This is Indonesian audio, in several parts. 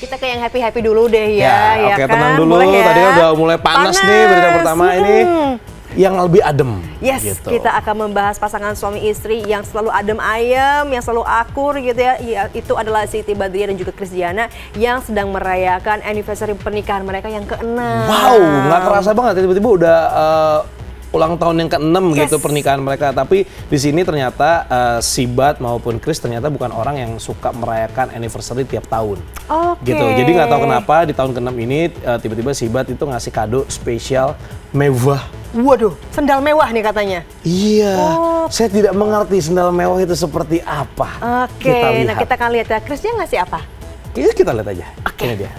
Kita ke yang happy dulu deh ya. Oke, kan? tenang dulu. Boleh ya? Tadi udah mulai panas nih berita pertama ini. Yang lebih adem. Yes, gitu. kita akan membahas pasangan suami istri yang selalu adem ayem, yang selalu akur gitu ya. Itu adalah Siti Badriah dan juga Christiana yang sedang merayakan anniversary pernikahan mereka yang ke-6. Wow, nggak kerasa banget tiba-tiba udah ulang tahun yang ke-6 gitu pernikahan mereka. Tapi di sini ternyata Sibat maupun Chris ternyata bukan orang yang suka merayakan anniversary tiap tahun. Gitu. Jadi nggak tahu kenapa di tahun ke-6 ini tiba-tiba Sibat itu ngasih kado spesial mewah. Waduh, sendal mewah nih katanya. Iya, saya tidak mengerti sendal mewah itu seperti apa. Oke, nah kita akan lihat ya. Chris dia ngasih apa? Kita lihat aja. Ini dia.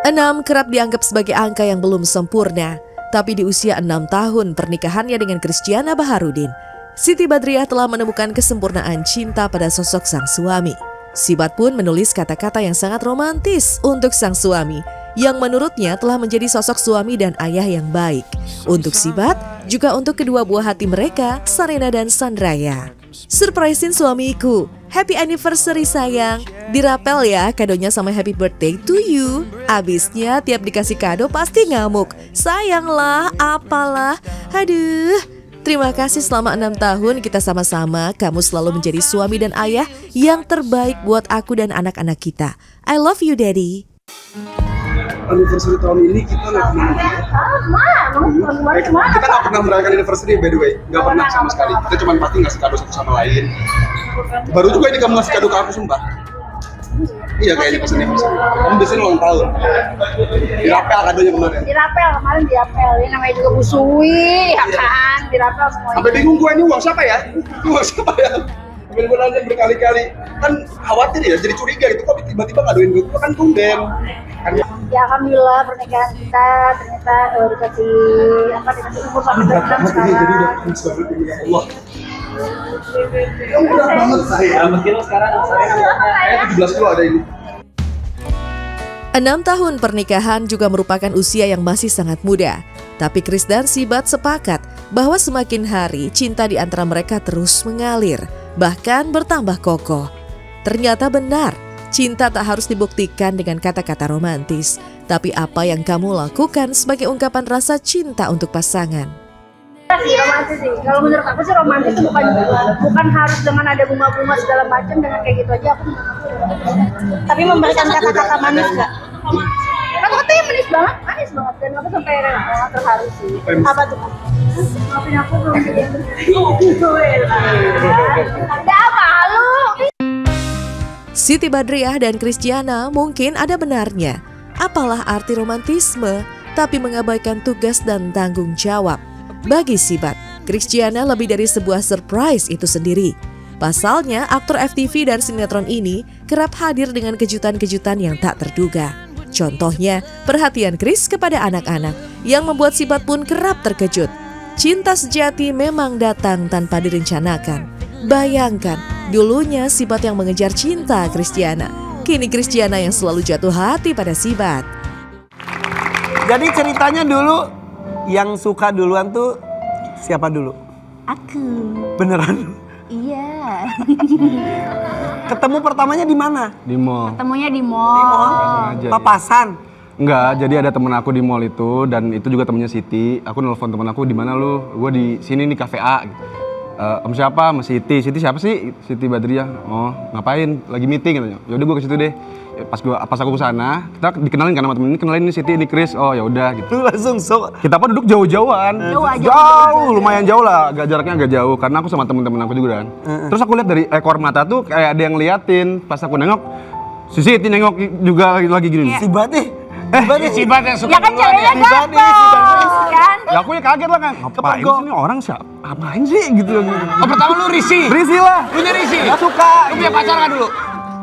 Enam kerap dianggap sebagai angka yang belum sempurna, tapi di usia 6 tahun pernikahannya dengan Christiana Baharudin, Siti Badriah telah menemukan kesempurnaan cinta pada sosok sang suami. Sibat pun menulis kata-kata yang sangat romantis untuk sang suami, yang menurutnya telah menjadi sosok suami dan ayah yang baik. Untuk Sibat, juga untuk kedua buah hati mereka, Sarena dan Sandraya. Surprisein suamiku, happy anniversary sayang. Dirapel ya kadonya sama happy birthday to you. Abisnya tiap dikasih kado pasti ngamuk. Sayanglah, apalah. Aduh. Terima kasih selama 6 tahun kita sama-sama. Kamu selalu menjadi suami dan ayah yang terbaik buat aku dan anak-anak kita. I love you, Daddy. Anniversary tahun ini kita nggak pernah merayakan anniversary, by the way. Nggak pernah sama sekali. Kita cuma pasti ngasih kado satu sama lain. Baru juga ini kamu ngasih kado ke aku, sumpah. Iya, kayaknya pas anniversary. Kamu biasanya ulang tahun. Dirapel kadonya kemarin. Kemarin dirapel. Ini namanya juga busui, ya kan? Dirapel semuanya. Sampai bingung gue, ini uang siapa ya? Uang siapa ya? Sampai gue nanya berkali-kali. Kan khawatir ya, jadi curiga gitu. Kok tiba-tiba ngaduin gue? Kan tumben. Ya alhamdulillah pernikahan kita ternyata dikasih umur sampai 6 sekarang. Jadi udah keren banget ini ya Allah. Udah banget saya. Mungkin sekarang saya 17 kilo ada ini. 6 tahun pernikahan juga merupakan usia yang masih sangat muda. Tapi Chris dan Sibat sepakat bahwa semakin hari cinta di antara mereka terus mengalir, bahkan bertambah kokoh. Ternyata benar. Cinta tak harus dibuktikan dengan kata-kata romantis, tapi apa yang kamu lakukan sebagai ungkapan rasa cinta untuk pasangan. Romantis sih. Kalau menurut aku sih romantis itu bukan harus dengan ada bunga-bunga segala macam, dengan kayak gitu aja aku. Tapi memberikan kata-kata manis nggak? Kata-katanya manis banget dan aku sampai terharu sih. Apa tuh? Maafin aku belum ada malu. Siti Badriah dan Christiana mungkin ada benarnya. Apalah arti romantisme, tapi mengabaikan tugas dan tanggung jawab. Bagi Sibat, Christiana lebih dari sebuah surprise itu sendiri. Pasalnya, aktor FTV dan sinetron ini kerap hadir dengan kejutan-kejutan yang tak terduga. Contohnya, perhatian Chris kepada anak-anak yang membuat Sibat pun kerap terkejut. Cinta sejati memang datang tanpa direncanakan. Bayangkan, dulunya Sibat yang mengejar cinta Christiana. Kini Christiana yang selalu jatuh hati pada Sibat. Jadi ceritanya dulu yang suka duluan tuh siapa dulu? Aku. Beneran? Iya. Ketemu pertamanya di mana? Di mall. Ketemunya di mall. Papasan. Enggak, jadi ada temen aku di mall itu dan itu juga temennya Siti. Aku nelfon temen aku, di mana lu? Gue di sini nih Cafe A. Sama siapa? Sama Siti. Siti siapa sih? Siti Badriah. Oh, ngapain? Lagi meeting katanya. Ya udah gue ke situ deh. Pas aku kesana, kita dikenalin kan sama temen ini, kenalin nih Siti, ini Chris. Oh ya udah gitu. Langsung sok. Kita apa duduk jauh-jauhan. Jauh, lumayan jauh lah. Jaraknya agak jauh karena aku sama temen-temen aku juga kan. Terus aku lihat dari ekor mata tuh kayak ada yang liatin. Pas aku nengok, si Siti nengok juga lagi gini. Si Bati. Si Bat yang suka Ya kan ceweknya ganteng, kan? Ya aku ya kaget lah kan. Ngapain sih ini orang siapa? Apain sih gitu. Oh, pertama lu risih. Risih lah. Lu nya risih. Gak suka. Lu punya pacar nggak dulu?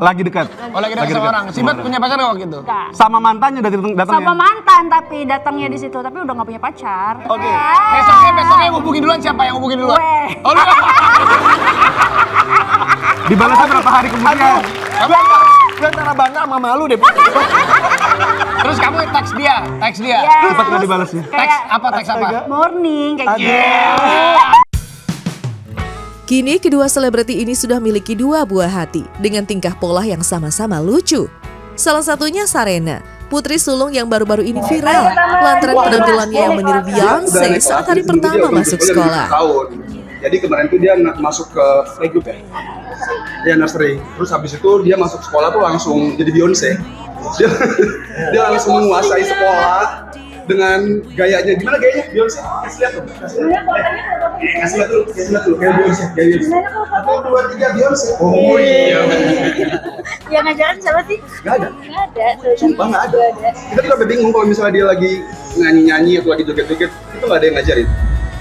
Lagi dekat. Oh, lagi dekat sama orang. Si Bat punya pacar nggak waktu itu? Sama mantannya datangnya. Sama mantan tapi datangnya di situ, tapi udah nggak punya pacar. Oke. Besoknya yang hubungin duluan siapa yang hubungin duluan? Gue. Oh, lu. Dibalasnya berapa hari kemudian? Gue antara bangga sama malu deh. Terus kamu teks dia. Yes, Cepat nggak terus dibalasnya? Teks apa? morning kayak gitu. Kini kedua selebriti ini sudah miliki dua buah hati dengan tingkah pola yang sama-sama lucu. Salah satunya Sarena, putri sulung yang baru-baru ini viral lantaran penampilannya yang meniru Beyonce saat hari pertama masuk sekolah. Jadi kemarin tuh dia masuk ke playgroup ya? Dia nursery. Terus habis itu dia masuk sekolah tuh langsung jadi Beyonce. Dia langsung menguasai sekolah dengan gayanya. Gimana gayanya Beyonce? Kasih lihat tuh. Kasih lihat tuh. Kayak Beyonce. Satu, dua, tiga Beyonce. Oh iya. Yang ngajarin siapa sih? Gak ada. Nggak ada. Sumpah nggak ada. Kita juga bingung kalau misalnya dia lagi nyanyi-nyanyi atau lagi joget-joget, itu nggak ada yang ngajarin.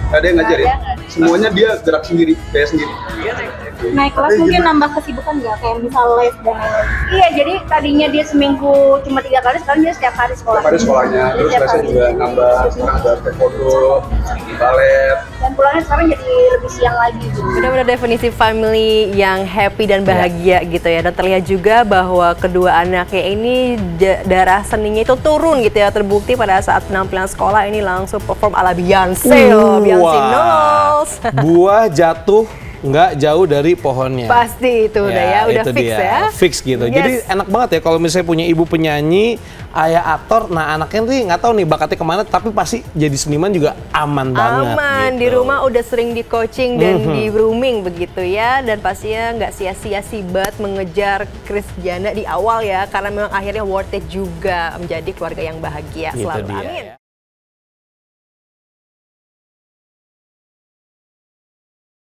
Nggak ada yang ngajarin. Semuanya dia gerak sendiri, kayak sendiri. Naik kelas mungkin nambah kesibukan nggak? Kayak misal les dan lain-lain. Iya, jadi tadinya dia seminggu cuma 3 kali, sekarang dia setiap hari sekolah. Setiap hari sekolahnya, terus lesnya juga nambah, sekarang ada taekwondo, balet. Dan pulangnya sekarang jadi lebih siang lagi gitu. Benar-benar definisi family yang happy dan bahagia gitu ya. Dan terlihat juga bahwa kedua anaknya ini darah seninya itu turun gitu ya. Terbukti pada saat penampilan sekolah ini langsung perform ala Beyonce loh. Beyonce Knowles. Buah jatuh nggak jauh dari pohonnya. Pasti itu udah itu fix dia. ya. Fix gitu. Yes. Jadi enak banget ya kalau misalnya punya ibu penyanyi, ayah aktor, nah anaknya nih nggak tahu nih bakatnya kemana, tapi pasti jadi seniman juga aman banget. Aman, gitu. di rumah udah sering di coaching dan di grooming begitu ya. Dan pastinya nggak sia-sia si Bat mengejar Christiana di awal ya. Karena memang akhirnya worth it juga menjadi keluarga yang bahagia Gitu selalu. dia. Amin.